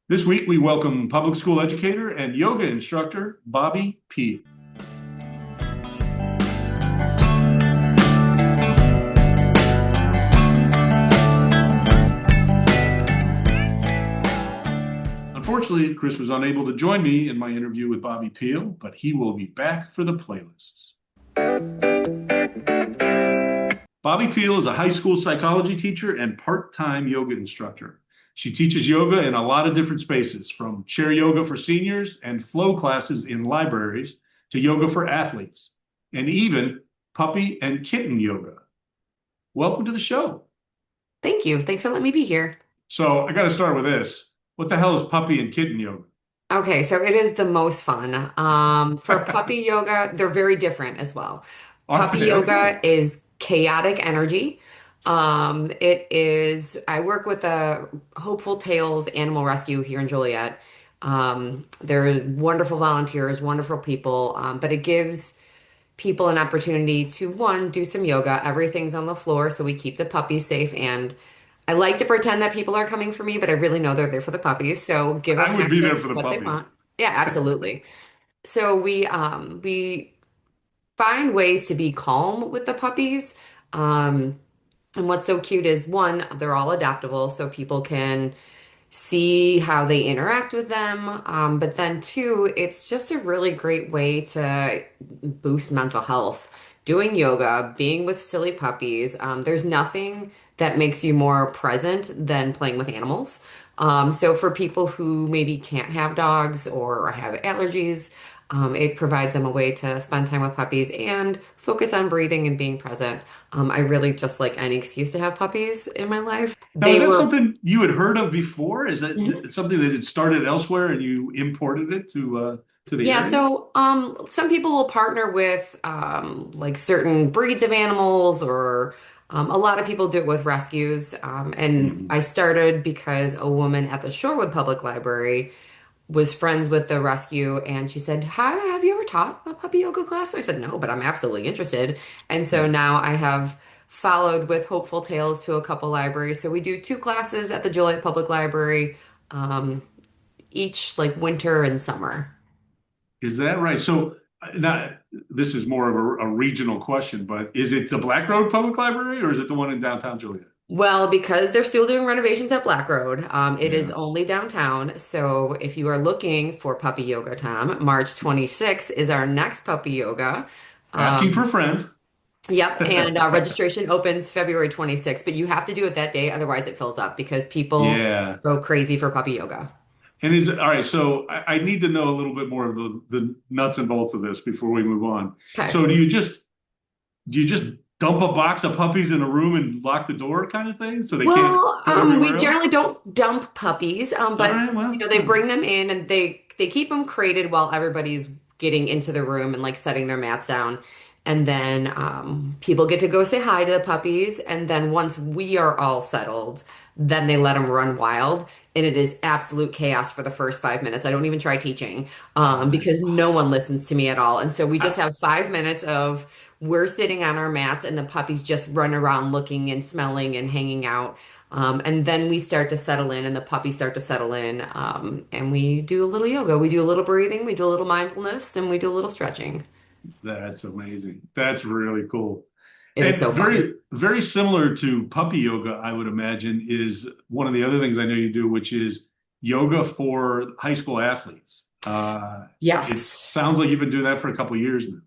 This week, we welcome public school educator and yoga instructor Bobbi Pehle. Unfortunately, Chris was unable to join me in my interview with Bobbi Pehle, but he will be back for the playlists. Bobbi Pehle is a high school psychology teacher and part-time yoga instructor. She teaches yoga in a lot of different spaces, from chair yoga for seniors and flow classes in libraries to yoga for athletes, and even puppy and kitten yoga. Welcome to the show. Thank you. Thanks for letting me be here. So I got to start with this. What the hell is puppy and kitten yoga? Okay, so it is the most fun. For puppy yoga, they're very different as well. Are Puppy they? Okay. yoga is chaotic energy. I work with a Hopeful Tales Animal Rescue here in Joliet. They're wonderful volunteers, wonderful people, but it gives people an opportunity to, one, do some yoga. Everything's on the floor, so we keep the puppies safe. And I like to pretend that people are coming for me, but I really know they're there for the puppies. So give I them would be there access for to the what they puppies. want. Yeah, absolutely. So we find ways to be calm with the puppies. Um, and what's so cute is, one, they're all adaptable, so people can see how they interact with them. But then two, it's just a really great way to boost mental health. Doing yoga, being with silly puppies, there's nothing that makes you more present than playing with animals. So for people who maybe can't have dogs or have allergies, it provides them a way to spend time with puppies and focus on breathing and being present. I really just like any excuse to have puppies in my life. Now, is They that were something you had heard of before? Is that something that had started elsewhere and you imported it to the Yeah, area? so some people will partner with like certain breeds of animals, or a lot of people do it with rescues. And Mhm. I started because a woman at the Shorewood Public Library was friends with the rescue, and she said, "Hi, have you ever taught a puppy yoga class?" I said, "No, but I'm absolutely interested." And so Yeah. now I have followed with Hopeful Tales to a couple libraries. So we do two classes at the Joliet Public Library, um, each like winter and summer. Is that right? So, not this is more of a regional question, but is it the Black Road Public Library or is it the one in downtown Joliet? Well, because they're still doing renovations at Black Road, it is Yeah. only downtown. So if you are looking for puppy yoga, Tom, March 26th is our next puppy yoga. Asking for Um, a friend. yep, and registration opens February 26th, but you have to do it that day, otherwise it fills up because people Yeah. go crazy for puppy yoga. And is all right. So I need to know a little bit more of the nuts and bolts of this before we move on. Okay. So do you just dump a box of puppies in a room and lock the door kind of thing so they can't Well, go we everywhere generally else? don't dump puppies, All but right. Well, they bring them in and they keep them crated while everybody's getting into the room and like setting their mats down. And then people get to go say hi to the puppies. And then once we are all settled, then they let them run wild. And it is absolute chaos for the first 5 minutes. I don't even try teaching oh, that's because no one awesome. listens to me at all. And so we just I, have 5 minutes of we're sitting on our mats and the puppies just run around looking and smelling and hanging out. And then we start to settle in and the puppies start to settle in. And we do a little yoga. We do a little breathing. We do a little mindfulness and we do a little stretching. that's amazing. That's really cool. It is And so fun. very, very similar to puppy yoga, I would imagine, is one of the other things I know you do, which is yoga for high school athletes. It Yes. sounds like you've been doing that for a couple of years now.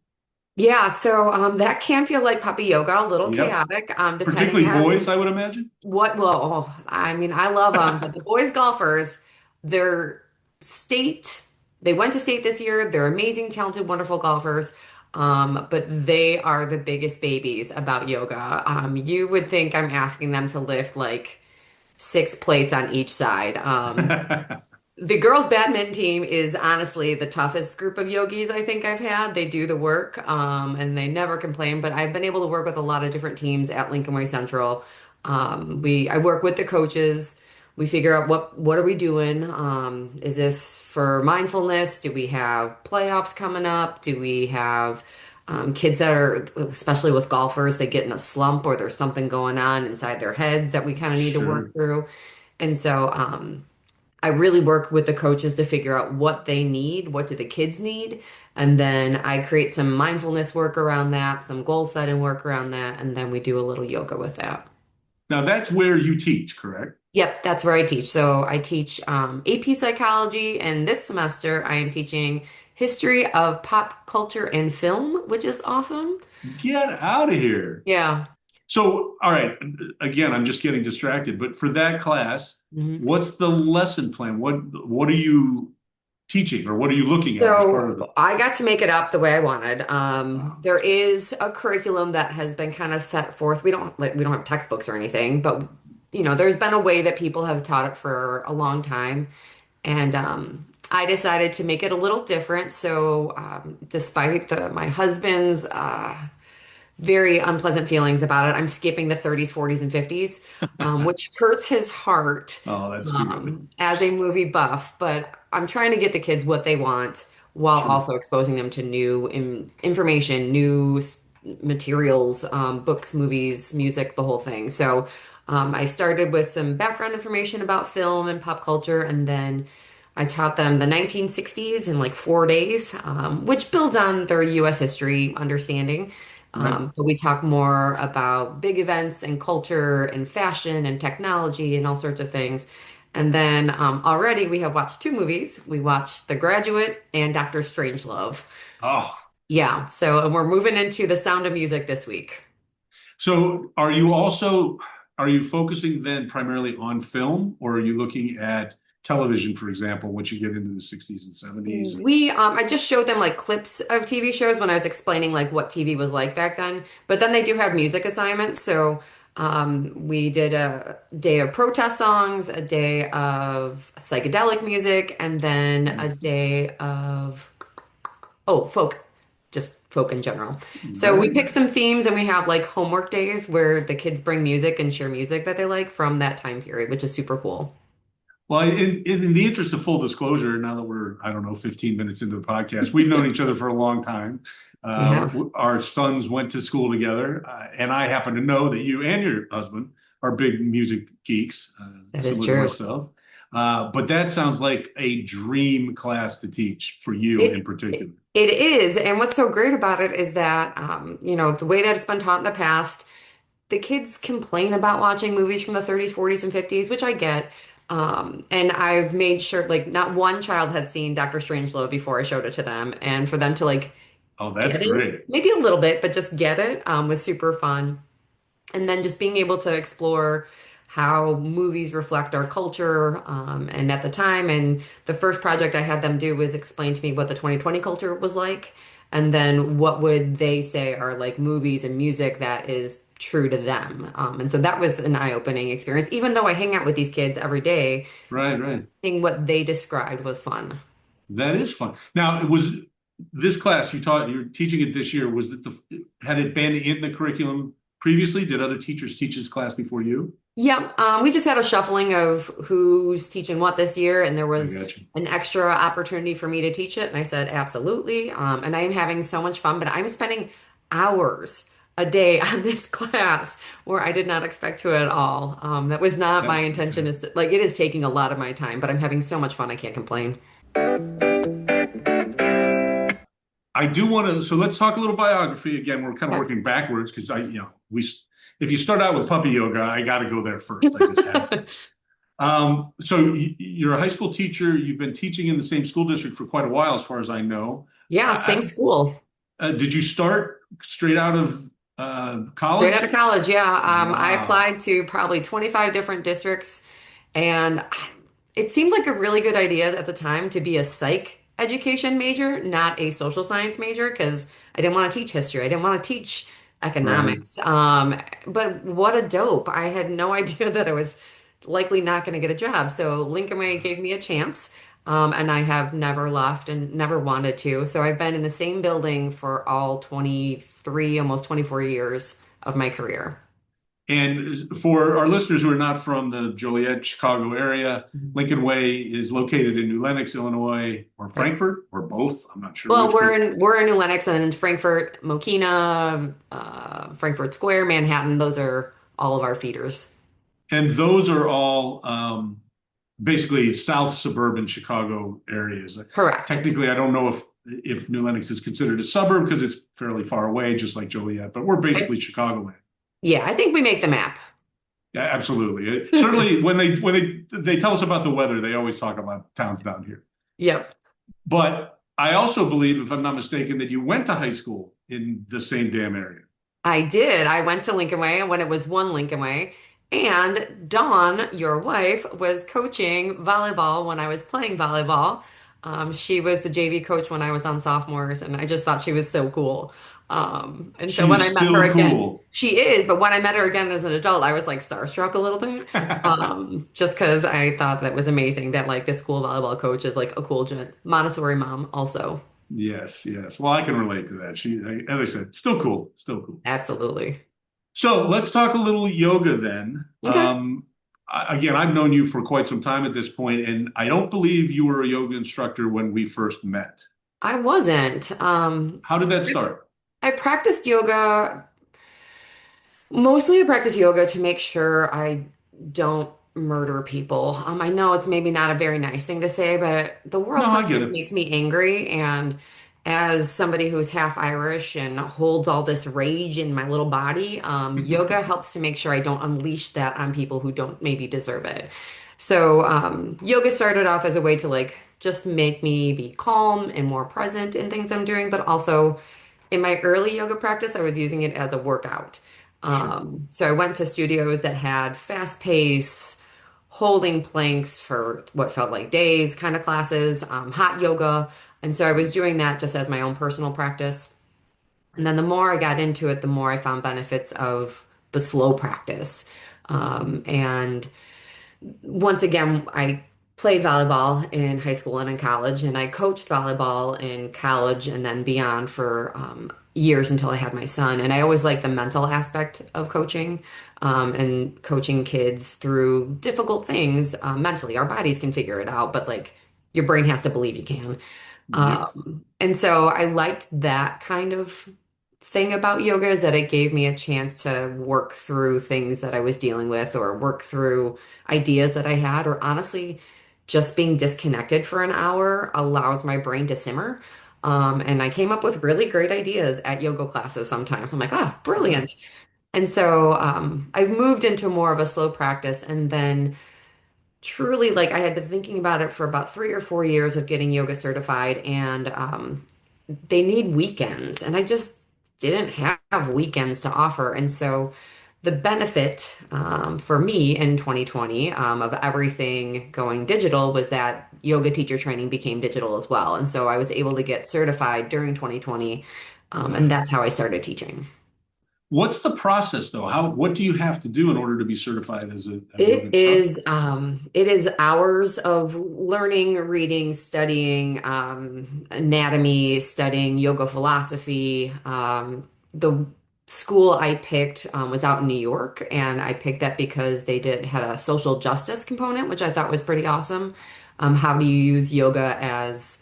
Yeah. So that can feel like puppy yoga, a little Yep. chaotic, depending Particularly on boys, I would imagine. I mean, I love them, but the boys golfers, they're state, they went to state this year. They're amazing, talented, wonderful golfers. But they are the biggest babies about yoga. You would think I'm asking them to lift like six plates on each side. The girls' badminton team is honestly the toughest group of yogis I think I've had. They do the work, and they never complain. But I've been able to work with a lot of different teams at Lincoln Way Central. I work with the coaches. We figure out what are we doing? Is this for mindfulness? Do we have playoffs coming up? Do we have kids that are, especially with golfers, they get in a slump or there's something going on inside their heads that we kind of need to work Sure. through? And so, I really work with the coaches to figure out what they need, what do the kids need, and then I create some mindfulness work around that, some goal setting work around that, and then we do a little yoga with that. Now that's where you teach, correct? Yep, that's where I teach. So I teach AP psychology, and this semester I am teaching history of pop culture and film, which is awesome. Get out of here. Yeah. So, all right, again, I'm just getting distracted, but for that class, Mhm. what's the lesson plan? What are you teaching or what are you looking at as part of it? So I got to make it up the way I wanted. Wow, There is a curriculum that has been kind of set forth. We don't have textbooks or anything, but there's been a way that people have taught it for a long time. And I decided to make it a little different. So despite my husband's very unpleasant feelings about it. I'm skipping the 30s, 40s, and 50s, which hurts his heart oh, that's too bad. as a movie buff. But I'm trying to get the kids what they want while Sure. also exposing them to new information, materials, books, movies, music, the whole thing. So I started with some background information about film and pop culture, and then I taught them the 1960s in like 4 days, which builds on their US history understanding. Right. But we talk more about big events and culture and fashion and technology and all sorts of things. And then already we have watched two movies. We watched The Graduate and Doctor Strangelove. Oh, Yeah, so and we're moving into The Sound of Music this week. so are you focusing then primarily on film or are you looking at television, for example, once you get into the 60s and 70s? I just showed them like clips of TV shows when I was explaining like what TV was like back then. But then they do have music assignments. So we did a day of protest songs, a day of psychedelic music, and then a That's day of, folk, just folk in general. So we very pick some nice. themes and we have like homework days where the kids bring music and share music that they like from that time period, which is super cool. Well, in the interest of full disclosure, now that we're, I don't know, 15 minutes into the podcast, we've known each other for a long time. We have. Our sons went to school together, and I happen to know that you and your husband are big music geeks, That is similar to true. myself. But that sounds like a dream class to teach for you in particular. It is. And what's so great about it is that, the way that it's been taught in the past, the kids complain about watching movies from the 30s, 40s, and 50s, which I get. And I've made sure, like, not one child had seen Dr. Strangelove before I showed it to them. And for them to, like, Oh, that's get it, great. maybe a little bit, but just get it, was super fun. And then just being able to explore how movies reflect our culture and at the time. And the first project I had them do was explain to me what the 2020 culture was like. And then what would they say are like movies and music that is true to them. And so that was an eye-opening experience. Even though I hang out with these kids every day, Right, right. seeing what they described was fun. That is fun. Now, it was this class you taught, you're teaching it this year. Was it had it been in the curriculum previously? Did other teachers teach this class before you? Yeah, we just had a shuffling of who's teaching what this year, and there I was got you. an extra opportunity for me to teach it, and I said absolutely. And I am having so much fun, but I'm spending hours a day on this class where I did not expect to at all. That was not my That's intention. fantastic. Like it is taking a lot of my time, but I'm having so much fun, I can't complain. I do want to, so let's talk a little biography again. We're kind of Yeah. working backwards because if you start out with puppy yoga, I got to go there first. I just have to. So you're a high school teacher. You've been teaching in the same school district for quite a while, as far as I know. Yeah, same Uh, school. did you start straight out of Straight out college? of college, yeah. I Wow. applied to probably 25 different districts, and it seemed like a really good idea at the time to be a psych education major, not a social science major, because I didn't want to teach history. I didn't want to teach Right. economics. But what a dope. I had no idea that I was likely not going to get a job. So Lincoln Way gave me a chance. And I have never left and never wanted to. So I've been in the same building for all 23, almost 24 years of my career. And for our listeners who are not from the Joliet, Chicago area, Lincoln Way is located in New Lenox, Illinois, or Yep. Frankfort, or both. I'm not sure Well, which, but we're in New Lenox and in Frankfurt, Mokina, Frankfurt Square, Manhattan. Those are all of our feeders. and those are all basically South suburban Chicago areas. Correct. Technically, I don't know if New Lenox is considered a suburb because it's fairly far away, just like Joliet, but we're I, basically Chicagoland. yeah, I think we make the map. Yeah, absolutely. Certainly, when they tell us about the weather, they always talk about towns down here. Yep. But I also believe, if I'm not mistaken, that you went to high school in the same damn area. I did. I went to Lincoln Way when it was one Lincoln Way. And Dawn, your wife, was coaching volleyball when I was playing volleyball. She was the JV coach when I was on sophomores, and I just thought she was so cool. And so She when is I met her still again, cool. she is, but when I met her again as an adult, I was like starstruck a little bit. Just because I thought that was amazing that like this cool volleyball coach is like a cool Montessori mom also. Yes, yes. Well, I can relate to that. As I said, still cool, still cool. Absolutely. So let's talk a little yoga then. Okay. Again, I've known you for quite some time at this point, and I don't believe you were a yoga instructor when we first met. I wasn't. How did that I start? I practiced yoga. Mostly I practice yoga to make sure I don't murder people. I know it's maybe not a very nice thing to say, but the world No, I get sometimes it. makes me angry. And as somebody who's half Irish and holds all this rage in my little body, yoga helps to make sure I don't unleash that on people who don't maybe deserve it. So, yoga started off as a way to like just make me be calm and more present in things I'm doing, but also in my early yoga practice, I was using it as a workout. Sure. So I went to studios that had fast pace, holding planks for what felt like days kind of classes, hot yoga. And so I was doing that just as my own personal practice. And then the more I got into it, the more I found benefits of the slow practice. And once again, I played volleyball in high school and in college, and I coached volleyball in college and then beyond for years until I had my son. And I always liked the mental aspect of coaching and coaching kids through difficult things mentally. Our bodies can figure it out, but like your brain has to believe you can. Yep. And so I liked that kind of thing about yoga is that it gave me a chance to work through things that I was dealing with or work through ideas that I had, or honestly, just being disconnected for an hour allows my brain to simmer. And I came up with really great ideas at yoga classes sometimes. I'm like, ah, Wow. brilliant. And so I've moved into more of a slow practice. And then truly, like, I had been thinking about it for about 3 or 4 years of getting yoga certified. And they need weekends, and I just didn't have weekends to offer. And so the benefit for me in 2020 of everything going digital was that yoga teacher training became digital as well. And so I was able to get certified during 2020, and Wow. that's how I started teaching. What's the process though? What do you have to do in order to be certified as a yoga It instructor? is hours of learning, reading, studying anatomy, studying yoga philosophy. The school I picked was out in New York, and I picked that because they did had a social justice component, which I thought was pretty awesome. How do you use yoga as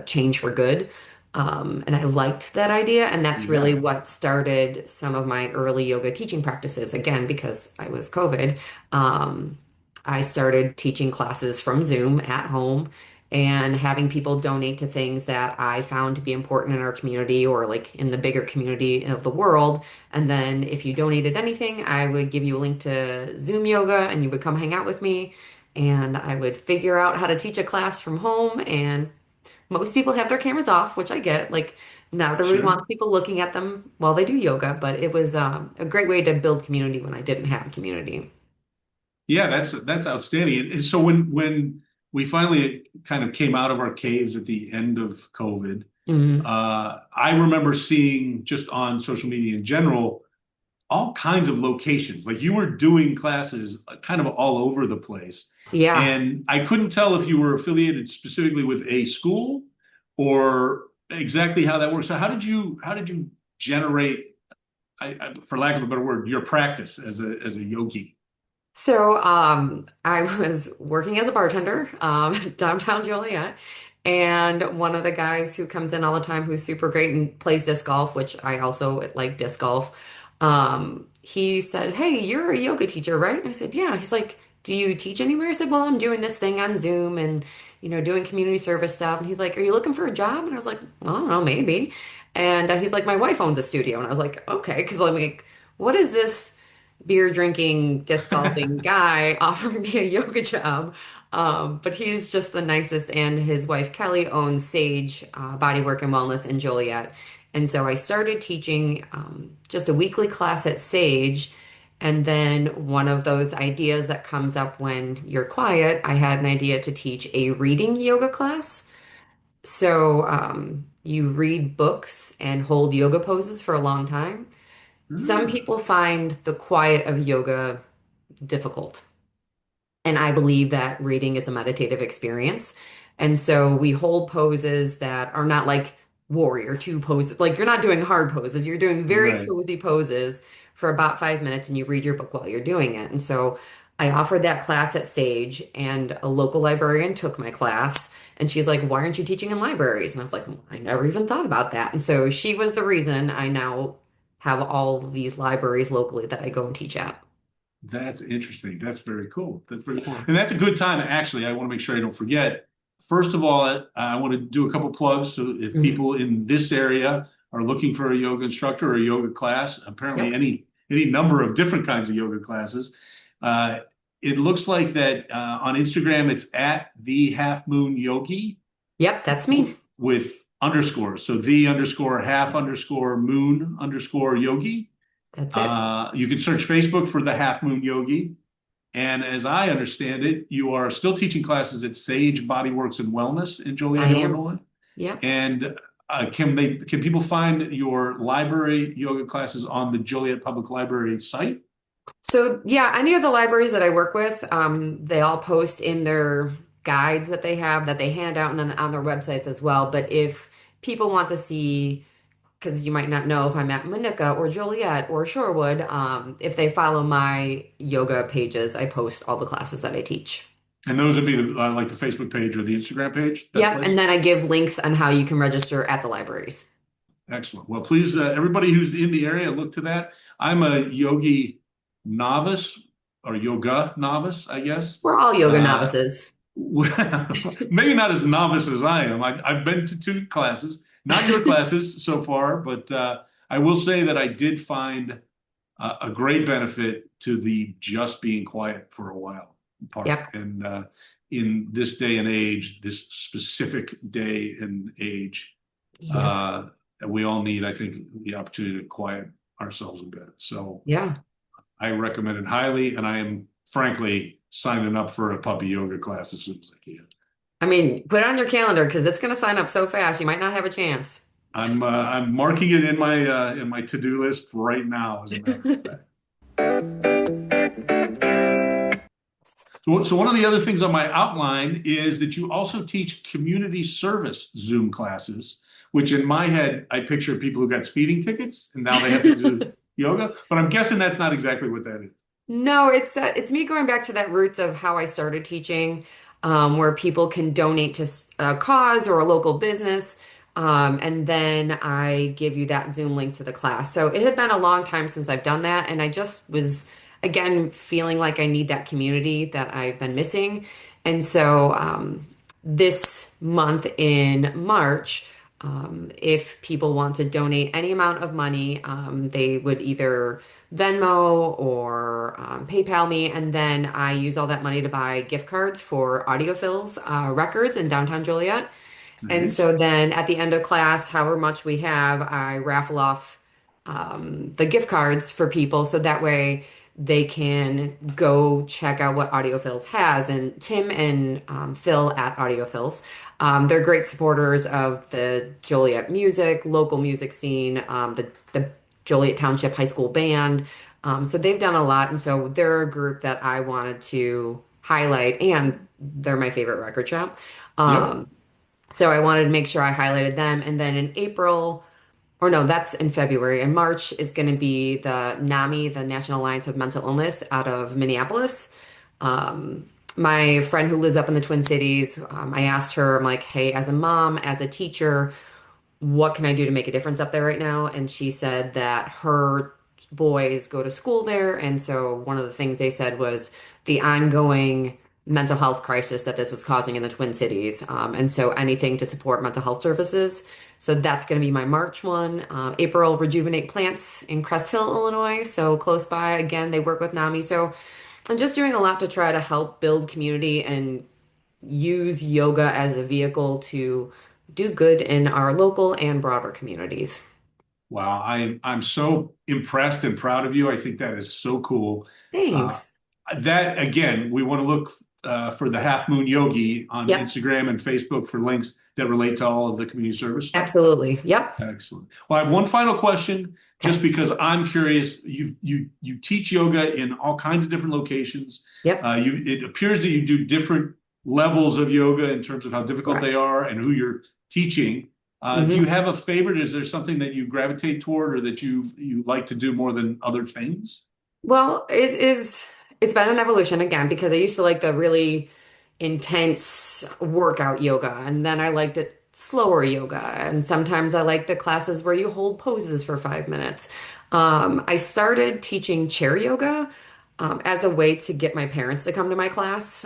change for good? And I liked that idea, and that's really Yeah. what started some of my early yoga teaching practices. Again, because I was COVID, um, I started teaching classes from Zoom at home and having people donate to things that I found to be important in our community or like in the bigger community of the world. And then if you donated anything, I would give you a link to Zoom yoga and you would come hang out with me. And I would figure out how to teach a class from home. And most people have their cameras off, which I get. Like, not everybody Sure. wants people looking at them while they do yoga, but it was a great way to build community when I didn't have a community. Yeah, that's outstanding. And so when we finally kind of came out of our caves at the end of COVID, Mhm. I remember seeing just on social media in general all kinds of locations. Like you were doing classes kind of all over the place. Yeah. And I couldn't tell if you were affiliated specifically with a school or exactly how that works. So how did you generate, for lack of a better word, your practice as a yogi? So, I was working as a bartender, downtown Joliet, and one of the guys who comes in all the time, who's super great and plays disc golf, which I also like disc golf. He said, "Hey, you're a yoga teacher, right?" And I said, "Yeah." He's like, do you teach anywhere? I said, well, I'm doing this thing on Zoom and, doing community service stuff. And he's like, are you looking for a job? And I was like, well, I don't know, maybe. And he's like, my wife owns a studio. And I was like, okay. Because I'm like, what is this beer drinking, disc golfing guy offering me a yoga job? But he's just the nicest. And his wife, Kelly, owns Sage Bodywork and Wellness in Joliet. And so I started teaching just a weekly class at Sage. And then one of those ideas that comes up when you're quiet, I had an idea to teach a reading yoga class. So you read books and hold yoga poses for a long time. Some Ah, people find the quiet of yoga difficult. And I believe that reading is a meditative experience. And so we hold poses that are not like warrior two poses. Like you're not doing hard poses. You're doing very right. cozy poses for about 5 minutes and you read your book while you're doing it. And so I offered that class at Sage and a local librarian took my class and she's like, why aren't you teaching in libraries? And I was like, I never even thought about that. And so she was the reason I now have all of these libraries locally that I go and teach at. That's interesting. That's very cool. That's very, Yeah. and that's a good time. Actually, I want to make sure I don't forget. First of all, I want to do a couple plugs. So if Mhm. people in this area are looking for a yoga instructor or a yoga class, apparently Yep. any number of different kinds of yoga classes, uh, it looks like that on Instagram it's at the Half Moon Yogi Yep, that's me. with underscores. So the underscore half underscore moon underscore yogi. That's it. You can search Facebook for the Half Moon Yogi. And as I understand it, you are still teaching classes at Sage Bodyworks and Wellness in I Joliet, am. Illinois. Yep. And can people find your library yoga classes on the Joliet Public Library site? So yeah, any of the libraries that I work with, they all post in their guides that they have that they hand out and then on their websites as well. But if people want to see, because you might not know if I'm at Manuka or Joliet or Shorewood, if they follow my yoga pages, I post all the classes that I teach. And those would be like the Facebook page or the Instagram page. Best Yep. And place. then I give links on how you can register at the libraries. Excellent. Well, please, everybody who's in the area, look to that. I'm a yogi novice or yoga novice, I guess. We're all yoga Uh, novices. maybe not as novice as I am. I've been to two classes, not your classes so far, but I will say that I did find a great benefit to the just being quiet for a while part. Yep. And in this day and age, this specific day and age, Yep. uh, we all need, I think, the opportunity to quiet ourselves a bit. So Yeah. I recommend it highly, and I am frankly signing up for a puppy yoga class as soon as I can. I mean, put it on your calendar because it's going to sign up so fast. You might not have a chance. I'm marking it in my to-do list right now, as a matter of fact. So one of the other things on my outline is that you also teach community service Zoom classes, which in my head I picture people who got speeding tickets and now they have to do yoga, but I'm guessing that's not exactly what that is. No, it's me going back to that roots of how I started teaching, where people can donate to a cause or a local business, and then I give you that Zoom link to the class. So it had been a long time since I've done that, and I just was again feeling like I need that community that I've been missing. And so this month in March, if people want to donate any amount of money, they would either Venmo or PayPal me, and then I use all that money to buy gift cards for Audiophils records in downtown Joliet. And Nice. so then at the end of class, however much we have, I raffle off the gift cards for people so that way they can go check out what Audiophils has. And Tim and Phil at Audiophils, they're great supporters of the Joliet music, local music scene, the Joliet Township High School Band. So they've done a lot. And so they're a group that I wanted to highlight, and they're my favorite record shop. Yep. Um, so I wanted to make sure I highlighted them. And then in April, or no, that's in February. And March is going to be the NAMI, the National Alliance of Mental Illness, out of Minneapolis. My friend who lives up in the Twin Cities, I asked her, I'm like, hey, as a mom, as a teacher, what can I do to make a difference up there right now? And she said that her boys go to school there. And so one of the things they said was the ongoing mental health crisis that this is causing in the Twin Cities. And so anything to support mental health services. So that's going to be my March one. April, Rejuvenate Plants in Crest Hill, Illinois. So close by. Again, they work with NAMI. So I'm just doing a lot to try to help build community and use yoga as a vehicle to do good in our local and broader communities. Wow, I'm so impressed and proud of you. I think that is so cool. Uh, Thanks. that again, we want to look for the Half Moon Yogi on Yep, Instagram and Facebook for links that relate to all of the community service stuff. absolutely. Yep. Excellent. Well, I have one final question, Okay. just because I'm curious. You teach yoga in all kinds of different locations. Yep. It appears that you do different levels of yoga in terms of how difficult they Correct. are and who you're teaching. Do you hmm have a favorite? Is there something that you gravitate toward or that you like to do more than other things? Well, it's been an evolution again because I used to like the really intense workout yoga and then I liked it slower yoga and sometimes I like the classes where you hold poses for 5 minutes. I started teaching chair yoga as a way to get my parents to come to my class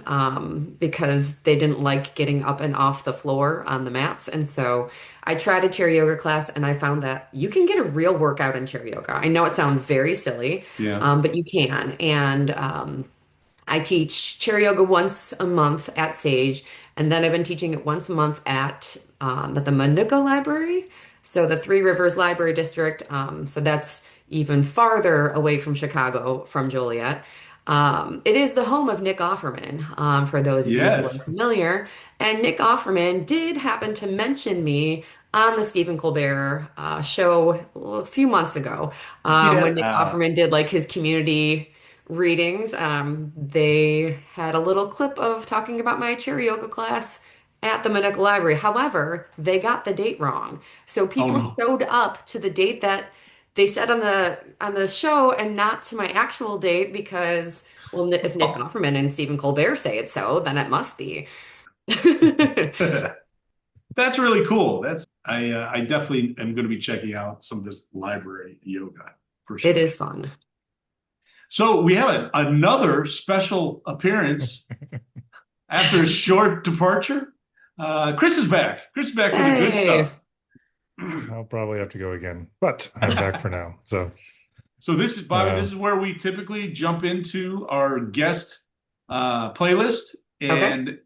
because they didn't like getting up and off the floor on the mats. And so I tried a chair yoga class and I found that you can get a real workout in chair yoga. I know it sounds very silly, Yeah. but you can. And I teach chair yoga once a month at Sage, and then I've been teaching it once a month at the Manuka Library, so the Three Rivers Library District. So that's even farther away from Chicago, from Joliet. It is the home of Nick Offerman, for those of you who are Yes. familiar. And Nick Offerman did happen to mention me on the Stephen Colbert show a few months ago, when Get Nick out. Offerman did like his community readings. They had a little clip of talking about my chair yoga class at the Medical Library. However, they got the date wrong. So Oh people no. showed up to the date that they said on the show and not to my actual date because, well, if Nick Oh. Offerman and Stephen Colbert say it so, then it must be. That's really cool. I definitely am going to be checking out some of this library yoga for It sure. is fun. So we have another special appearance after a short departure. Chris is back. Chris is back for the good Hey. stuff. I'll probably have to go again, but I'm back for now. So, So this is Bobby. uh, This is where we typically jump into our guest playlist, Okay. and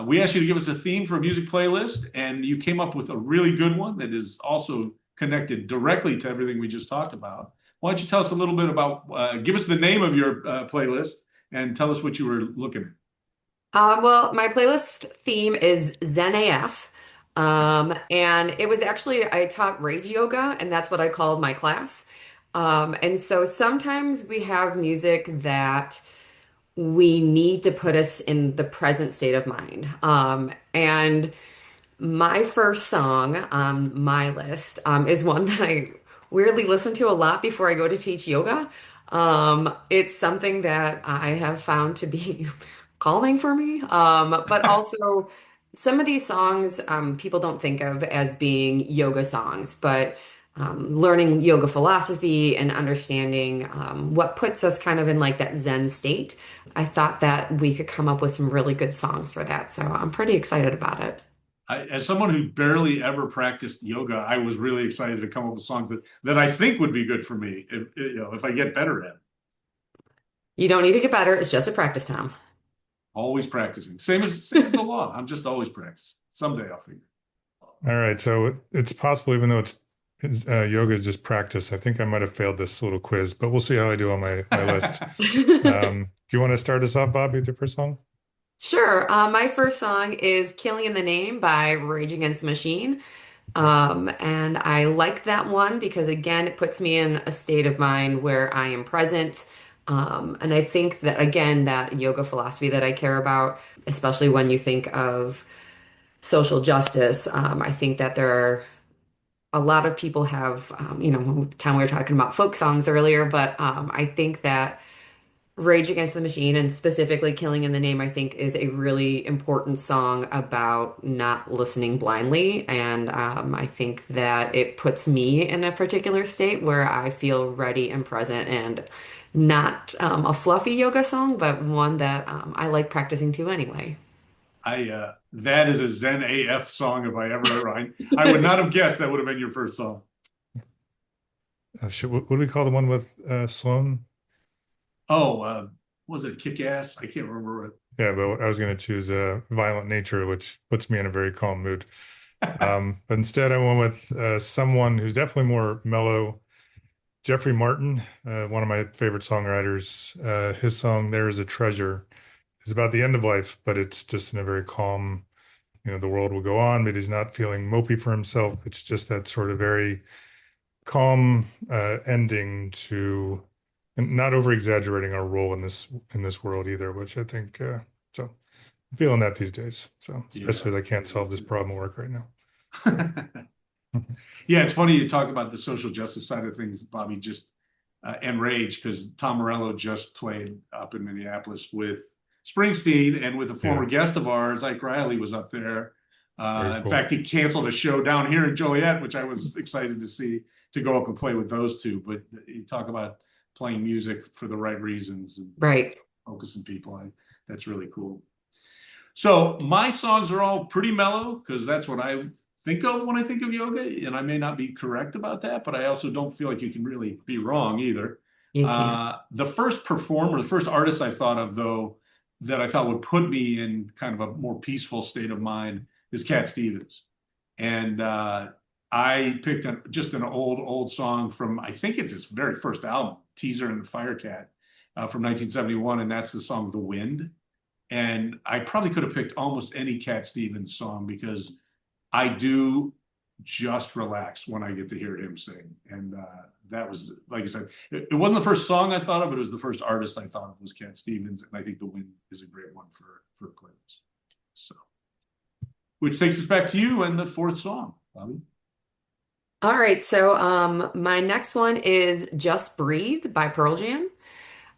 we asked you to give us a theme for a music playlist, and you came up with a really good one that is also connected directly to everything we just talked about. Why don't you tell us a little bit about, give us the name of your playlist, and tell us what you were looking at. Well, my playlist theme is Zen AF. And it was actually, I taught rage yoga, and that's what I called my class. And so sometimes we have music that we need to put us in the present state of mind. And my first song on my list is one that I weirdly listen to a lot before I go to teach yoga. It's something that I have found to be calming for me. But also, some of these songs people don't think of as being yoga songs, but learning yoga philosophy and understanding what puts us kind of in like that Zen state. I thought that we could come up with some really good songs for that. So I'm pretty excited about it. As someone who barely ever practiced yoga, I was really excited to come up with songs that I think would be good for me if I get better at it. You don't need to get better. It's just a practice time. Always practicing. Same as the law. I'm just always practicing. Someday I'll figure. all right. So it's possible, even though yoga is just practice, I think I might have failed this little quiz, but we'll see how I do on my list. Do you want to start us off, Bobby, with your first song? Sure. My first song is Killing in the Name by Rage Against the Machine. And I like that one because, again, it puts me in a state of mind where I am present. And I think that, again, that yoga philosophy that I care about, especially when you think of social justice, I think that there are a lot of people have, Tom, we were talking about folk songs earlier, but I think that Rage Against the Machine and specifically Killing in the Name, I think, is a really important song about not listening blindly. And I think that it puts me in a particular state where I feel ready and present and not a fluffy yoga song, but one that I like practicing to anyway. I that is a Zen AF song if I ever I would not have guessed that would have been your first song. What do we call the one with Sloan? Oh, was it Kick Ass? I can't remember what. Yeah, but I was going to choose Violent Nature, which puts me in a very calm mood. But instead, I went with someone who's definitely more mellow. Jeffrey Martin, one of my favorite songwriters. His song "There Is a Treasure" is about the end of life, but it's just in a very calm. The world will go on, but he's not feeling mopey for himself. It's just that sort of very calm ending to, and not over exaggerating our role in this world either, which I think so. I'm feeling that these days. So especially as I can't solve this problem at work right now. Yeah, it's funny you talk about the social justice side of things, Bobby, just and Rage, because Tom Morello just played up in Minneapolis with Springsteen, and with a former guest of ours, Ike Riley, was up there. In Cool. fact, he canceled a show down here in Joliet, which I was excited to see, to go up and play with those two. But you talk about playing music for the right reasons and Right. focusing people. That's really cool. So my songs are all pretty mellow because that's what I think of when I think of yoga. And I may not be correct about that, but I also don't feel like you can really be wrong either. You can't. The first performer, the first artist I thought of, though, that I thought would put me in kind of a more peaceful state of mind is Cat Stevens. And I picked just an old song from, I think it's his very first album, Teaser and the Firecat, from 1971. And that's the song The Wind. And I probably could have picked almost any Cat Stevens song because I do just relax when I get to hear him sing. And that was, like I said, it wasn't the first song I thought of, but it was the first artist I thought of was Cat Stevens. And I think The Wind is a great one for a playlist. So, which takes us back to you and the fourth song, Bobby. All right, so my next one is Just Breathe by Pearl Jam.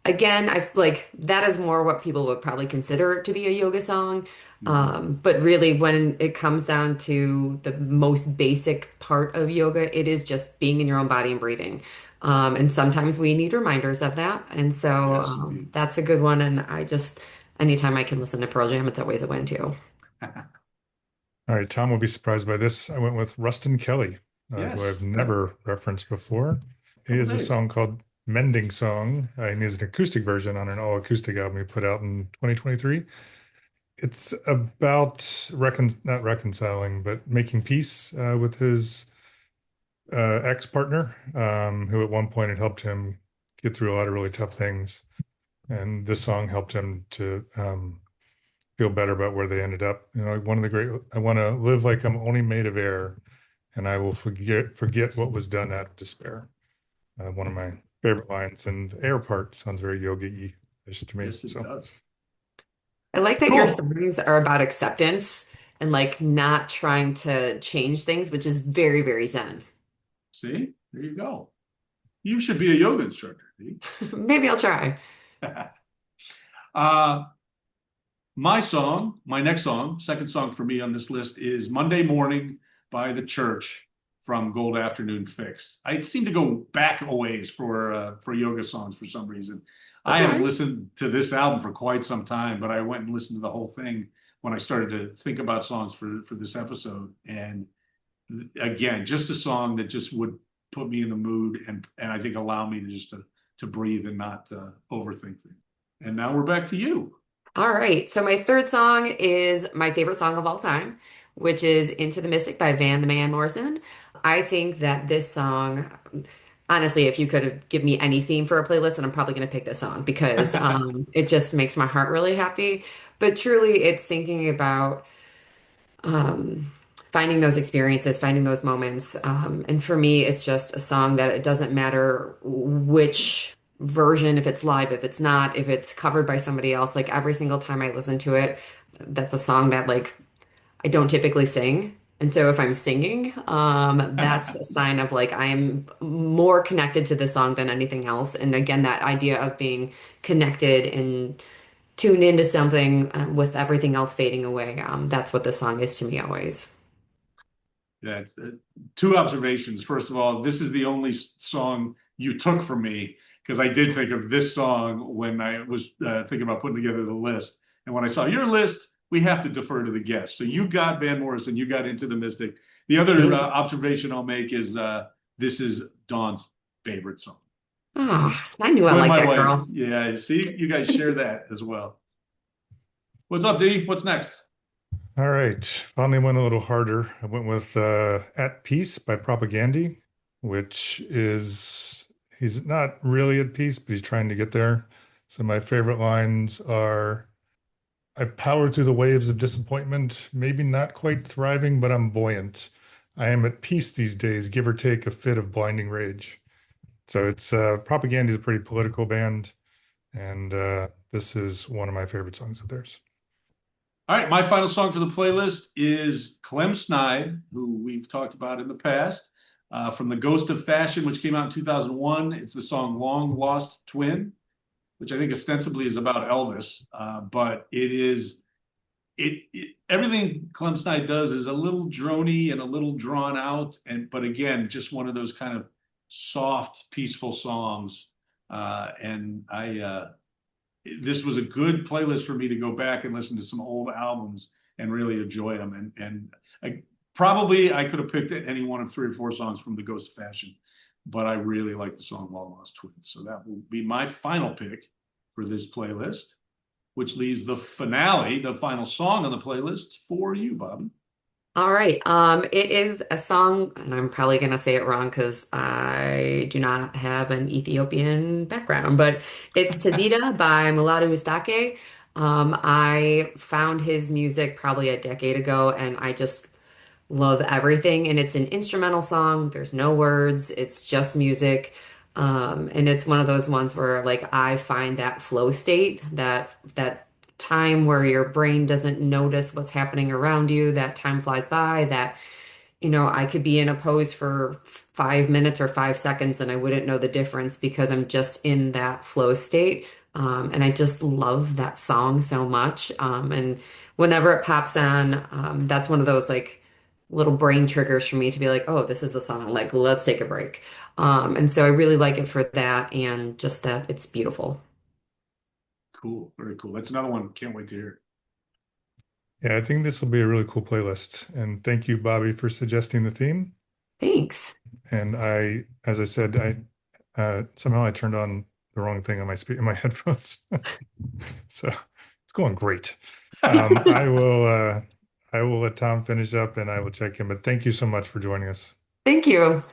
Again, I like that is more what people would probably consider to be a yoga song. Mm-hmm. But really, when it comes down to the most basic part of yoga, it is just being in your own body and breathing. And sometimes we need reminders of that. And so Yes, indeed. that's a good one. And anytime I can listen to Pearl Jam, it's always a win too. All right, Tom will be surprised by this. I went with Rustin Kelly, who I've Yes. never referenced before. He has a Nice. song called Mending Song, and he has an acoustic version on an all acoustic album he put out in 2023. It's about not reconciling, but making peace with his ex-partner, who at one point had helped him get through a lot of really tough things. And this song helped him to feel better about where they ended up. One of the great, I want to live like I'm only made of air, and I will forget what was done out of despair. One of my favorite lines, and the air part sounds very yogi-y to me. Yes, it So does. I like that your Cool. songs are about acceptance and like not trying to change things, which is very, very Zen. See, there you go. You should be a yoga instructor. See? Maybe I'll try. uh, my next song, second song for me on this list is Monday Morning by The Church from Gold Afternoon Fix. I seem to go back a ways for yoga songs for some reason. I That's all haven't right. listened to this album for quite some time, but I went and listened to the whole thing when I started to think about songs for this episode. And again, just a song that just would put me in the mood and I think allow me to just to breathe and not overthink things. And now we're back to you. All right. So my third song is my favorite song of all time, which is Into the Mystic by Van the Man Morrison. I think that this song, honestly, if you could have given me any theme for a playlist, and I'm probably going to pick this song because it just makes my heart really happy. But truly, it's thinking about um, finding those experiences, finding those moments. And for me, it's just a song that it doesn't matter which version, if it's live, if it's not, if it's covered by somebody else, like every single time I listen to it, that's a song that like I don't typically sing. And so if I'm singing, that's a sign of like I'm more connected to the song than anything else. And again, that idea of being connected and tuned into something with everything else fading away, that's what the song is to me always. Yeah, it's two observations. First of all, this is the only song you took from me because I did think of this song when I was thinking about putting together the list. And when I saw your list, we have to defer to the guest. So you got Van Morrison, you got Into the Mystic. The other Thank you. observation I'll make is this is Dawn's favorite song. So Oh, I knew I you and liked my that wife, girl. yeah, see, you guys share that as well. What's up, D? What's next? All right. Finally went a little harder. I went with At Peace by Propagandy, which is he's not really at peace, but he's trying to get there. So my favorite lines are I power through the waves of disappointment, maybe not quite thriving, but I'm buoyant. I am at peace these days, give or take a fit of blinding rage. So it's Propagandy is a pretty political band, and this is one of my favorite songs of theirs. All right, my final song for the playlist is Clem Snide, who we've talked about in the past, from The Ghost of Fashion, which came out in 2001. It's the song Long Lost Twin, which I think ostensibly is about Elvis, but everything Clem Snide does is a little drony and a little drawn out, but again, just one of those kind of soft, peaceful songs. And this was a good playlist for me to go back and listen to some old albums and really enjoy them. Probably I could have picked any one of three or four songs from The Ghost of Fashion, but I really like the song Long Lost Twins. So that will be my final pick for this playlist, which leaves the finale, the final song on the playlist for you, Bobby. All right. It is a song, and I'm probably gonna say it wrong because I do not have an Ethiopian background, but it's Tazita by Mulatu Ustake. I found his music probably a decade ago, and I just love everything. And it's an instrumental song. There's no words. It's just music. And it's one of those ones where like I find that flow state, that time where your brain doesn't notice what's happening around you, that time flies by, that I could be in a pose for 5 minutes or 5 seconds and I wouldn't know the difference because I'm just in that flow state. And I just love that song so much. And whenever it pops on, that's one of those like little brain triggers for me to be like, oh, this is the song. Like, let's take a break. And so I really like it for that and just that it's beautiful. Cool, very cool. That's another one. Can't wait to hear. Yeah, I think this will be a really cool playlist. And thank you, Bobby, for suggesting the theme. Thanks. And as I said, I somehow I turned on the wrong thing on in my headphones. So it's going great. I will let Tom finish up and I will check in. But thank you so much for joining us. Thank you.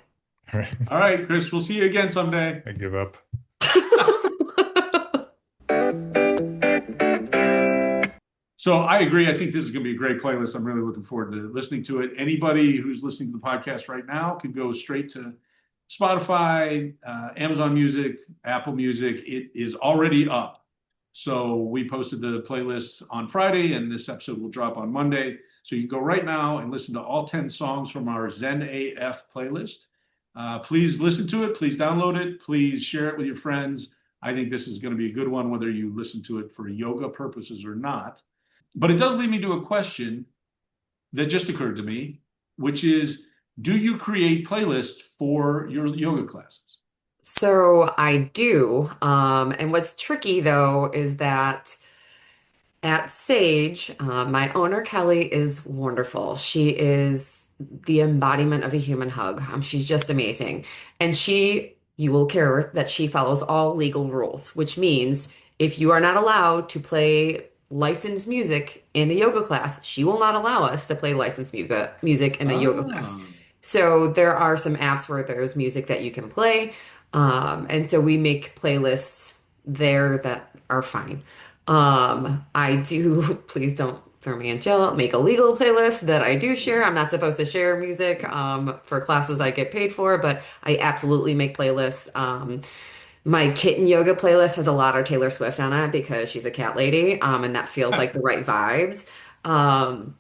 All right. All right, Chris, we'll see you again someday. I give up. So I agree. I think this is going to be a great playlist. I'm really looking forward to listening to it. Anybody who's listening to the podcast right now can go straight to Spotify, Amazon Music, Apple Music. It is already up. So we posted the playlist on Friday, and this episode will drop on Monday. So you can go right now and listen to all 10 songs from our Zen AF playlist. Please listen to it. Please download it. Please share it with your friends. I think this is going to be a good one, whether you listen to it for yoga purposes or not. But it does lead me to a question that just occurred to me, which is, do you create playlists for your yoga classes? So I do. And what's tricky though is that at Sage, my owner Kelly is wonderful. She is the embodiment of a human hug. She's just amazing. And you will care that she follows all legal rules, which means if you are not allowed to play licensed music in a yoga class, she will not allow us to play licensed music in a yoga class. Ah, So there are some apps where there's music that you can play. And so we make playlists there that are fine. I do, please don't throw me in jail, make a legal playlist that I do share. I'm not supposed to share music for classes I get paid for, but I absolutely make playlists. My kitten yoga playlist has a lot of Taylor Swift on it because she's a cat lady, and that feels like the right vibes. Um,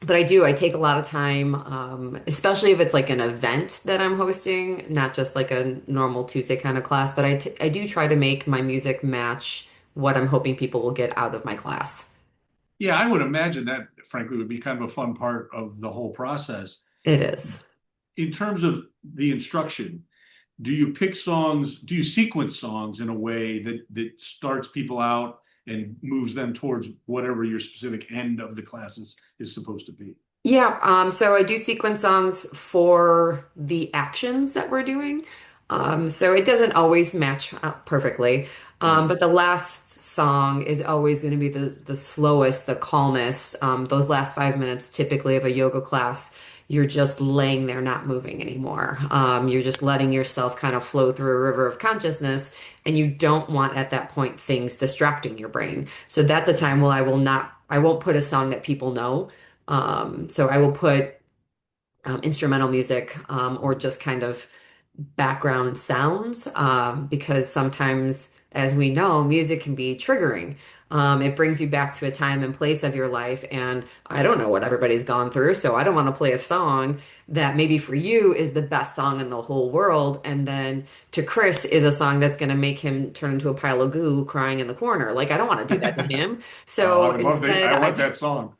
But I take a lot of time, especially if it's like an event that I'm hosting, not just like a normal Tuesday kind of class, but I do try to make my music match what I'm hoping people will get out of my class. Yeah, I would imagine that, frankly, would be kind of a fun part of the whole process. It is. In terms of the instruction, do you pick songs, do you sequence songs in a way that starts people out and moves them towards whatever your specific end of the classes is supposed to be? Yeah, so I do sequence songs for the actions that we're doing. So it doesn't always match up perfectly. Right. But the last song is always going to be the slowest, the calmest. Those last 5 minutes typically of a yoga class, you're just laying there, not moving anymore. You're just letting yourself kind of flow through a river of consciousness, and you don't want at that point things distracting your brain. So that's a time where I won't put a song that people know. So I will put instrumental music or just kind of background sounds because sometimes, as we know, music can be triggering. It brings you back to a time and place of your life, and I don't know what everybody's gone through, so I don't want to play a song that maybe for you is the best song in the whole world, and then to Chris is a song that's going to make him turn into a pile of goo crying in the corner. Like I don't want to do that to him. Oh, I So would love that. instead, I want that song.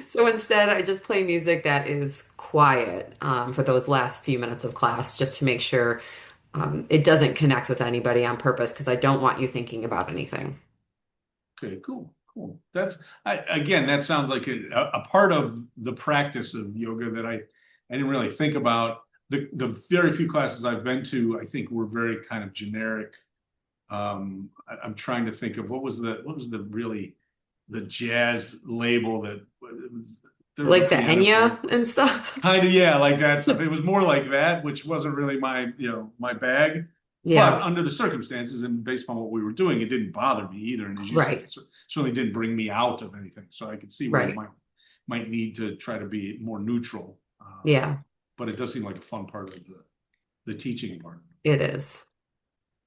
so instead, I just play music that is quiet for those last few minutes of class, just to make sure it doesn't connect with anybody on purpose, because I don't want you thinking about anything. Okay, cool, cool. Again, that sounds like a part of the practice of yoga that I didn't really think about. The very few classes I've been to, I think were very kind of generic. I'm trying to think of what was the really the jazz label that was, there was a Like the piano player. Enya and stuff. Kind of, yeah, like that stuff. It was more like that, which wasn't really my bag. But Yeah, under the circumstances and based on what we were doing, it didn't bother me either. And as you said, right, it certainly didn't bring me out of anything. So I could see where you right. might need to try to be more neutral. Yeah, But it does seem like a fun part of the teaching part. it is.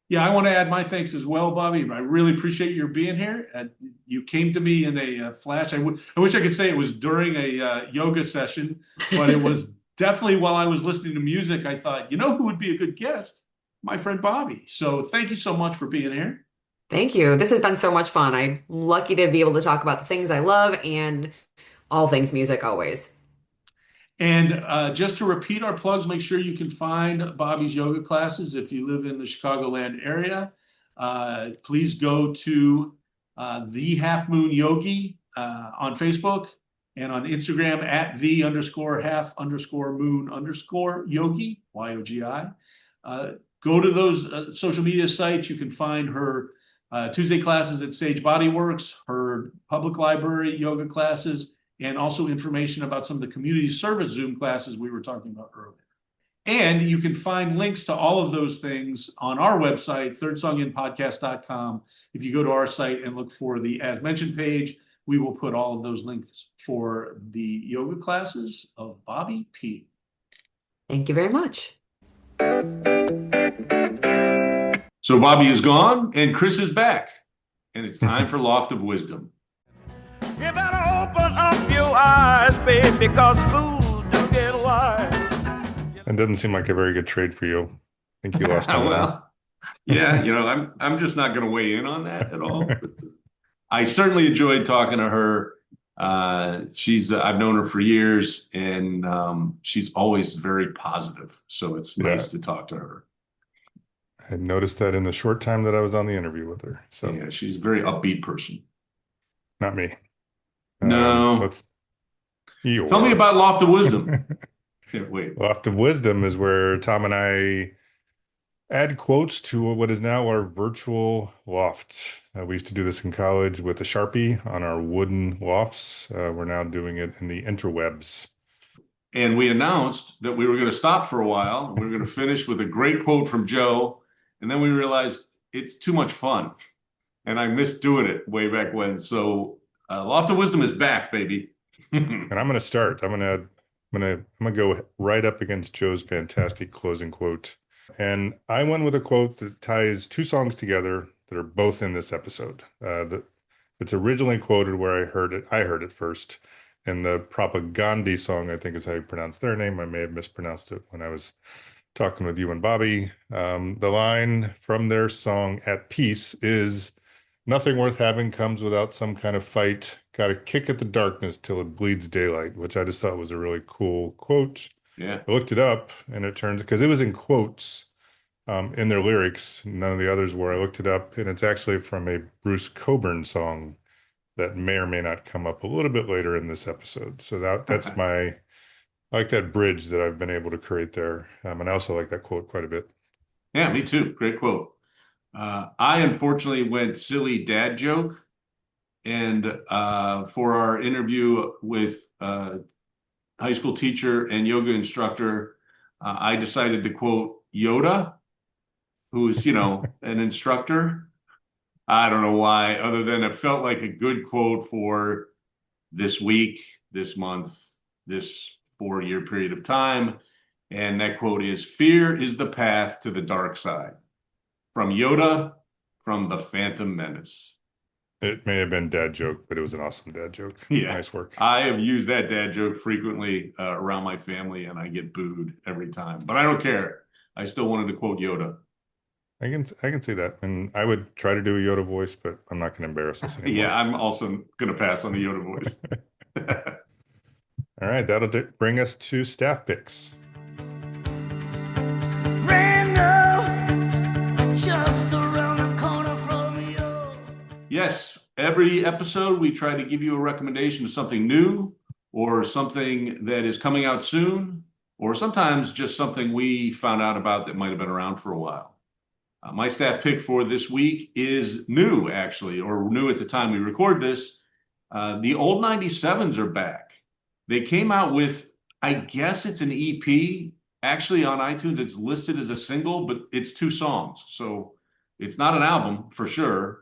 Yeah, I want to add my thanks as well, Bobbi. I really appreciate your being here. You came to me in a flash. I wish I could say it was during a yoga session, but it was definitely while I was listening to music. I thought, who would be a good guest? My friend Bobbi. So thank you so much for being here. Thank you. This has been so much fun. I'm lucky to be able to talk about the things I love and all things music always. And just to repeat our plugs, make sure you can find Bobbi's yoga classes if you live in the Chicagoland area. Please go to the Half Moon Yogi on Facebook and on Instagram at the underscore half underscore moon underscore yogi, YOGI. Go to those social media sites. You can find her Tuesday classes at Sage Bodyworks, her public library yoga classes, and also information about some of the community service Zoom classes we were talking about earlier. And you can find links to all of those things on our website, thirdsonginpodcast.com. If you go to our site and look for the As Mentioned page, we will put all of those links for the yoga classes of Bobbi P. Thank you very much. So Bobbi is gone and Chris is back. And it's time for Loft of Wisdom. You better open up your eyes, babe, because fools do get wise. It doesn't seem like a very good trade for you. I think you lost on that one. Well, yeah, I'm just not going to weigh in on that at all. But I certainly enjoyed talking to her. I've known her for years, and she's always very positive. So it's nice to talk to her. I noticed that in the short time that I was on the interview with her. So Yeah, she's a very upbeat person. not me. No. You Tell me are. about Loft of Wisdom. Can't wait. Loft of Wisdom is where Tom and I add quotes to what is now our virtual loft. We used to do this in college with a Sharpie on our wooden lofts. We're now doing it in the interwebs. And we announced that we were going to stop for a while. We were going to finish with a great quote from Joe. And then we realized it's too much fun. And I missed doing it way back when. So Loft of Wisdom is back, baby. And I'm going to start. I'm going to go right up against Joe's fantastic closing quote. And I went with a quote that ties two songs together that are both in this episode. It's originally quoted where I heard it first, And the Propagandhi song, I think is how you pronounce their name. I may have mispronounced it when I was talking with you and Bobby. The line from their song At Peace is nothing worth having comes without some kind of fight. Got to kick at the darkness till it bleeds daylight, which I just thought was a really cool quote. Yeah. I looked it up and it turns because it was in quotes in their lyrics. None of the others were. I looked it up and it's actually from a Bruce Cockburn song that may or may not come up a little bit later in this episode. So that's my I like that bridge that I've been able to create there. And I also like that quote quite a bit. Yeah, me too. Great quote. I unfortunately went silly dad joke. And for our interview with high school teacher and yoga instructor, I decided to quote Yoda, who's, an instructor. I don't know why, other than it felt like a good quote for this week, this month, this 4-year period of time. And that quote is, "Fear is the path to the dark side." From Yoda, from the Phantom Menace. It may have been dad joke, but it was an awesome dad joke. Yeah. Nice work. I have used that dad joke frequently around my family, and I get booed every time. But I don't care. I still wanted to quote Yoda. I can see that. And I would try to do a Yoda voice, but I'm not going to embarrass us anymore. Yeah, I'm also going to pass on the Yoda voice. All right, that'll bring us to staff picks. Just around the corner from you. Yes, every episode we try to give you a recommendation of something new or something that is coming out soon, or sometimes just something we found out about that might have been around for a while. My staff pick for this week is new, actually, or new at the time we record this. The old 97s are back. They came out with, I guess it's an EP. Actually, on iTunes, it's listed as a single, but it's 2 songs. So it's not an album for sure.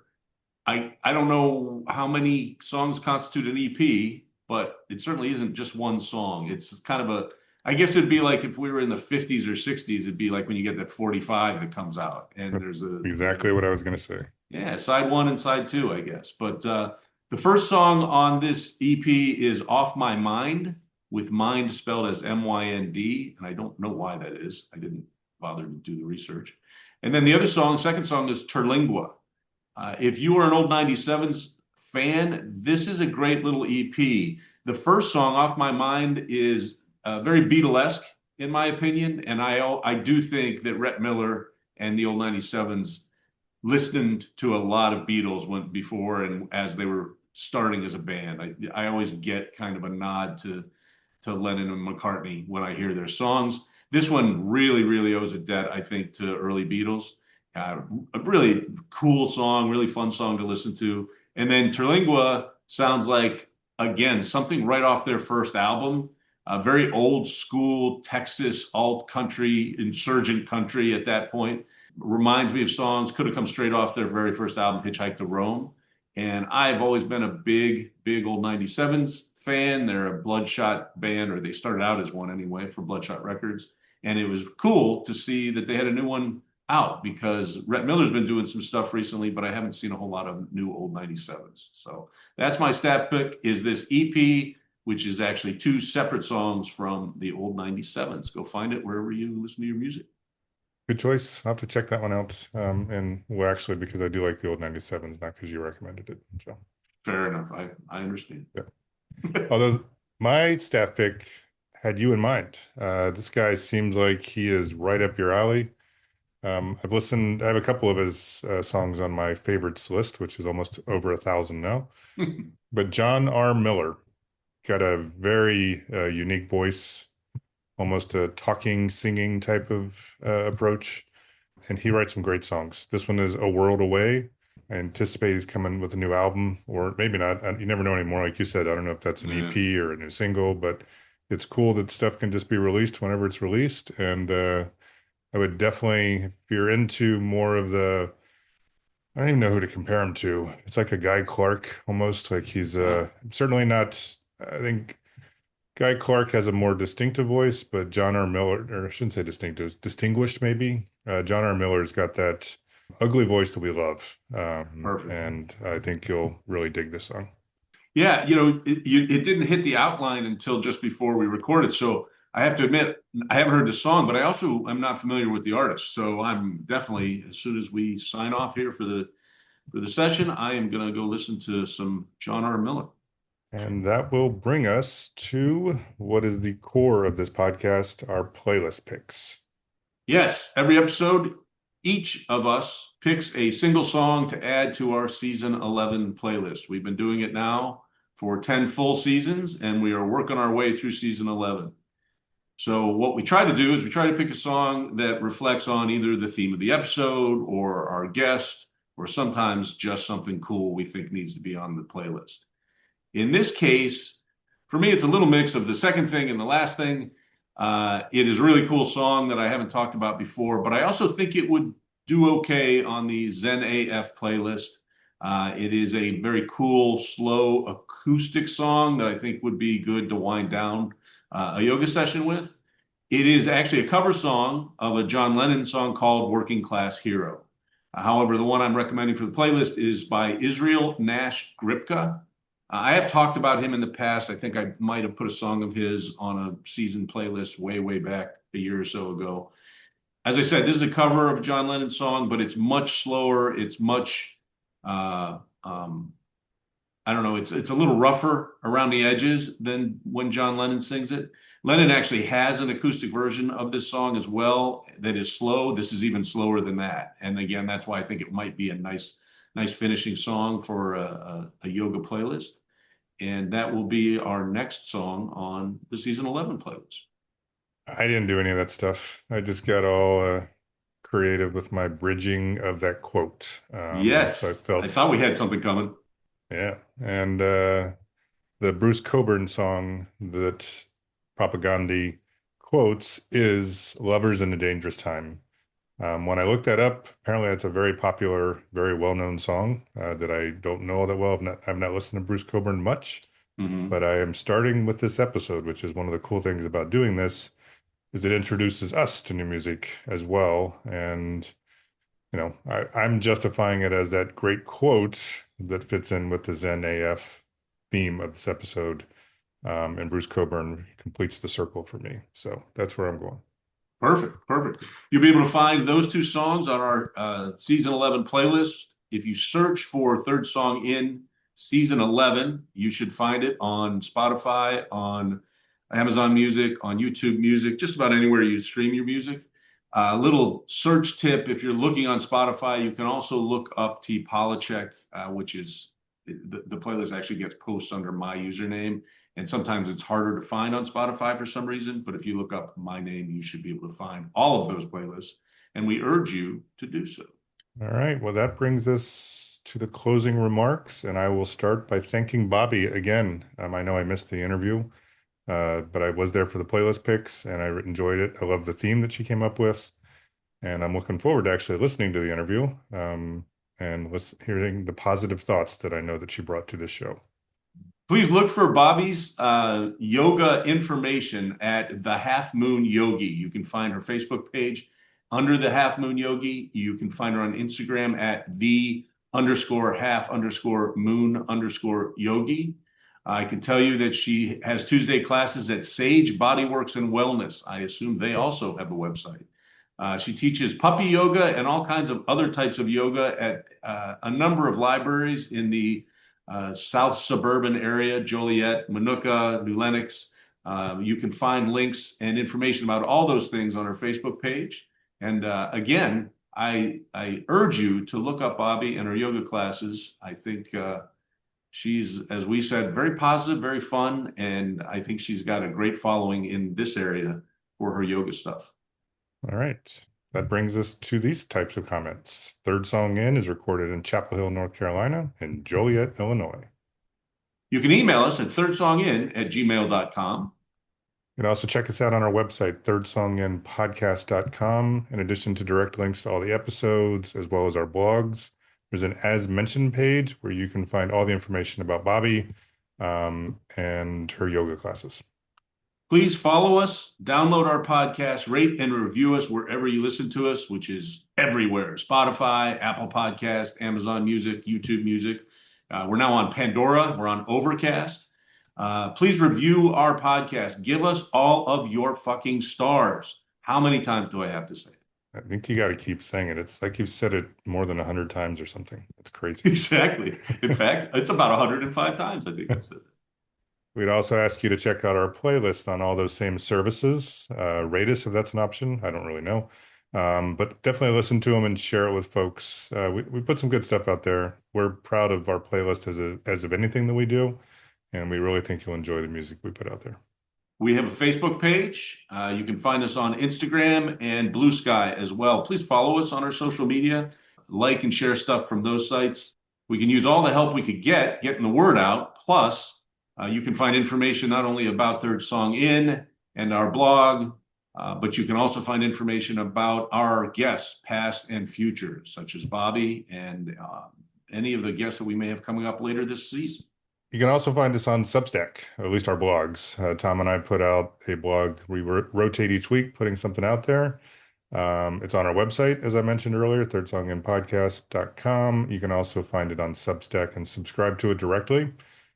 I don't know how many songs constitute an EP, but it certainly isn't just one song. It's kind of I guess it'd be like if we were in the 50s or 60s, it'd be like when you get that 45 that comes out and there's exactly what I was going to say. Yeah, side 1 and side 2, I guess. But the first song on this EP is Off My Mind, with mind spelled as MYND, and I don't know why that is. I didn't bother to do the research. And then the other song, second song, is Terlingua. If you are an old 97s fan, this is a great little EP. The first song, Off My Mind, is very Beatlesque, in my opinion, and I do think that Rhett Miller and the old 97s listened to a lot of Beatles before and as they were starting as a band. I always get kind of a nod to Lennon and McCartney when I hear their songs. This one really, really owes a debt, I think, to early Beatles. A really cool song, really fun song to listen to. And then Terlingua sounds like, again, something right off their first album. Very old school Texas alt country, insurgent country at that point. Reminds me of songs, could have come straight off their very first album, Hitchhike to Rome. And I've always been a big, big old 97s fan. They're a Bloodshot band, or they started out as one anyway for Bloodshot Records. And it was cool to see that they had a new one out, because Rhett Miller's been doing some stuff recently, but I haven't seen a whole lot of new old 97s. So that's my staff pick, is this EP, which is actually 2 separate songs from the old 97s. Go find it wherever you listen to your music. Good choice. I'll have to check that one out. And well, actually, because I do like the old 97s, not because you recommended it. So fair enough. I understand. Yeah. Although my staff pick had you in mind. This guy seems like he is right up your alley. I have a couple of his songs on my favorites list, which is almost over 1,000 now. But John R. Miller got a very unique voice, almost a talking, singing type of approach. And he writes some great songs. This one is A World Away. I anticipate he's coming with a new album, or maybe not. You never know anymore. Like you said, I don't know if that's an EP or a new single, but it's cool that stuff can just be released whenever it's released. And I would definitely, if you're into more of I don't even know who to compare him to. It's like a Guy Clark almost. Like he's certainly not, I think Guy Clark has a more distinctive voice, but John R. Miller, or I shouldn't say distinctive, distinguished maybe. John R. Miller's got that ugly voice that we love. Perfect. And I think you'll really dig this song. Yeah, it didn't hit the outline until just before we recorded. So I have to admit, I haven't heard the song, but I also am not familiar with the artist. So I'm definitely, as soon as we sign off here for the session, I am going to go listen to some John R. Miller. And that will bring us to what is the core of this podcast, our playlist picks. Yes, every episode, each of us picks a single song to add to our season 11 playlist. We've been doing it now for 10 full seasons, and we are working our way through season 11. So what we try to do is we try to pick a song that reflects on either the theme of the episode or our guest, or sometimes just something cool we think needs to be on the playlist. In this case, for me, it's a little mix of the second thing and the last thing. It is a really cool song that I haven't talked about before, but I also think it would do okay on the Zen AF playlist. It is a very cool, slow acoustic song that I think would be good to wind down a yoga session with. It is actually a cover song of a John Lennon song called Working Class Hero. However, the one I'm recommending for the playlist is by Israel Nash Gripka. I have talked about him in the past. I think I might have put a song of his on a season playlist way, way back a year or so ago. As I said, this is a cover of a John Lennon song, but it's much slower. It's much, I don't know, it's a little rougher around the edges than when John Lennon sings it. Lennon actually has an acoustic version of this song as well that is slow. This is even slower than that. And again, that's why I think it might be a nice finishing song for a yoga playlist. And that will be our next song on the season 11 playlist. I didn't do any of that stuff. I just got all creative with my bridging of that quote. Yes, so I thought we had something coming. Yeah. And the Bruce Cockburn song that Propaganda quotes is Lovers in a Dangerous Time. When I looked that up, apparently it's a very popular, very well-known song that I don't know all that well. I've not listened to Bruce Cockburn much, but I am starting with this episode, which is one of the cool things about doing this, is it introduces us to new music as well. And, I'm justifying it as that great quote that fits in with the Zen AF theme of this episode. And Bruce Cockburn completes the circle for me. So that's where I'm going. Perfect. You'll be able to find those two songs on our season 11 playlist. If you search for Third Song in season 11, you should find it on Spotify, on Amazon Music, on YouTube Music, just about anywhere you stream your music. A little search tip, if you're looking on Spotify, you can also look up T. Polachek, which is the playlist actually gets posts under my username. And sometimes it's harder to find on Spotify for some reason. But if you look up my name, you should be able to find all of those playlists. And we urge you to do so. All right. Well, that brings us to the closing remarks. And I will start by thanking Bobbi again. I know I missed the interview, but I was there for the playlist picks and I enjoyed it. I love the theme that she came up with. And I'm looking forward to actually listening to the interview and hearing the positive thoughts that I know that she brought to this show. Please look for Bobbi's yoga information at the Half Moon Yogi. You can find her Facebook page under the Half Moon Yogi. You can find her on Instagram at the_half_moon_yogi. I can tell you that she has Tuesday classes at Sage Bodyworks and Wellness. I assume they also have a website. She teaches puppy yoga and all kinds of other types of yoga at a number of libraries in the South suburban area, Joliet, Manuka, New Lenox. You can find links and information about all those things on her Facebook page. And again, I urge you to look up Bobbi and her yoga classes. I think she's, as we said, very positive, very fun, and I think she's got a great following in this area for her yoga stuff. All right. That brings us to these types of comments. Third Song In is recorded in Chapel Hill, North Carolina, and Joliet, Illinois. You can email us at thirdsongin@gmail.com. You can also check us out on our website, thirdsonginpodcast.com. In addition to direct links to all the episodes, as well as our blogs, there's an As Mentioned page where you can find all the information about Bobbi and her yoga classes. Please follow us, download our podcast, rate and review us wherever you listen to us, which is everywhere. Spotify, Apple Podcast, Amazon Music, YouTube Music. We're now on Pandora. We're on Overcast. Please review our podcast. Give us all of your fucking stars. How many times do I have to say it? I think you got to keep saying it. It's like you've said it more than 100 times or something. It's crazy. Exactly. In fact, it's about 105 times I think I've said it. We'd also ask you to check out our playlist on all those same services. Rate us if that's an option. I don't really know. But definitely listen to them and share it with folks. We put some good stuff out there. We're proud of our playlist as of anything that we do, and we really think you'll enjoy the music we put out there. We have a Facebook page. You can find us on Instagram and Blue Sky as well. Please follow us on our social media, like and share stuff from those sites. We can use all the help we could get getting the word out. Plus, you can find information not only about Third Song In and our blog, but you can also find information about our guests, past and future, such as Bobbi and any of the guests that we may have coming up later this season. You can also find us on Substack, or at least our blogs. Tom and I put out a blog. We rotate each week, putting something out there. It's on our website, as I mentioned earlier, thirdsonginpodcast.com. You can also find it on Substack and subscribe to it directly,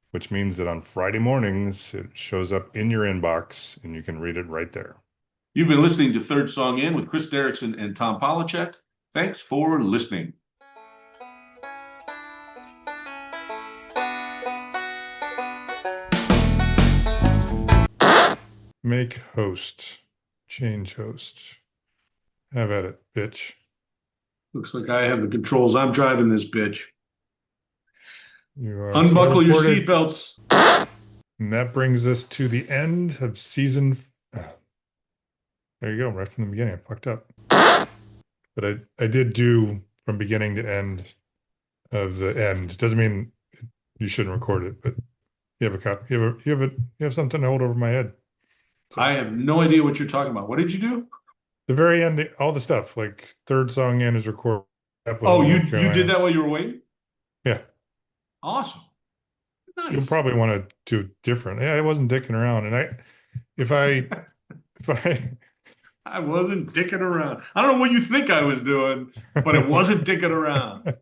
which means that on Friday mornings, it shows up in your inbox and you can read it right there. You've been listening to Third Song In with Chris Derrickson and Tom Polachek. Thanks for listening. Make host. Change host. Have at it, bitch. Looks like I have the controls. I'm driving this bitch. You are Unbuckle your teleported. seatbelts. And that brings us to the end of season. There you go, right from the beginning. I fucked up. But I did do from beginning to end of the end. Doesn't mean you shouldn't record it, but you have a copy. You have something to hold over my head. So, I have no idea what you're talking about. What did you do? the very end, all the stuff, like Third Song In is recorded. Oh, you did that while you were waiting? Yeah. Awesome. Nice. You'll probably want to do different. Yeah, I wasn't dicking around. And if I I wasn't dicking around. I don't know what you think I was doing, but it wasn't dicking around.